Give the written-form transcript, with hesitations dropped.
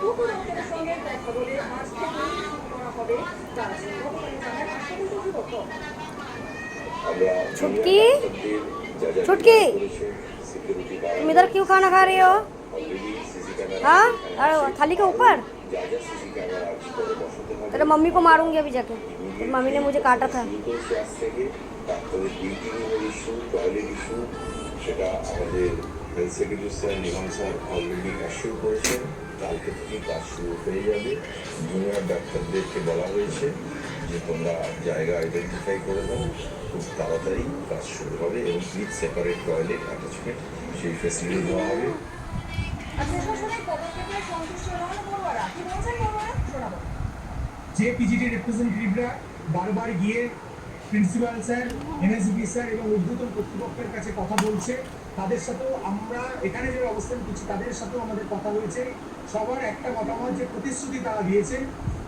উপরোক্তের সঙ্গে দেখা বলে আজ থেকেই শুরু করা হবে কাজ। গতকাল জানান হাসপাতাল কর্তৃপক্ষ। छुटकी छुटकी तुम इधर क्यों खाना खा रही हो? हाँ, अरे थाली के ऊपर। तेरे मम्मी को मारूंगी अभी जाके। तेरी मम्मी ने मुझे काटा था। সেটা আমাদের হেলথ সেক্রেটারি স্যার নিগম স্যার অলরেডি অ্যাসিওর করেছেন কালকে থেকে কাজ শুরু হয়ে যাবে। জুনিয়র ডাক্তারদেরকে বলা হয়েছে যে তোমরা জায়গা আইডেন্টিফাই করে দাও, খুব তাড়াতাড়ি কাজ শুরু হবে এবং উইথ সেপারেট টয়লেট অ্যাটাচমেন্ট সেই ফেসিলিটি দেওয়া হবে। যে পিজিটি রিপ্রেজেন্টেটিভরা বারবার গিয়ে প্রিন্সিপাল স্যার, এনএসবি স্যার এবং ঊর্ধ্বতন কর্তৃপক্ষের কাছে কথা বলছে, তাদের সাথেও আমরা এখানে যে অবস্থান করছি তাদের সাথেও আমাদের কথা হয়েছে। সবার একটা মতামত যে প্রতিশ্রুতি তারা দিয়েছে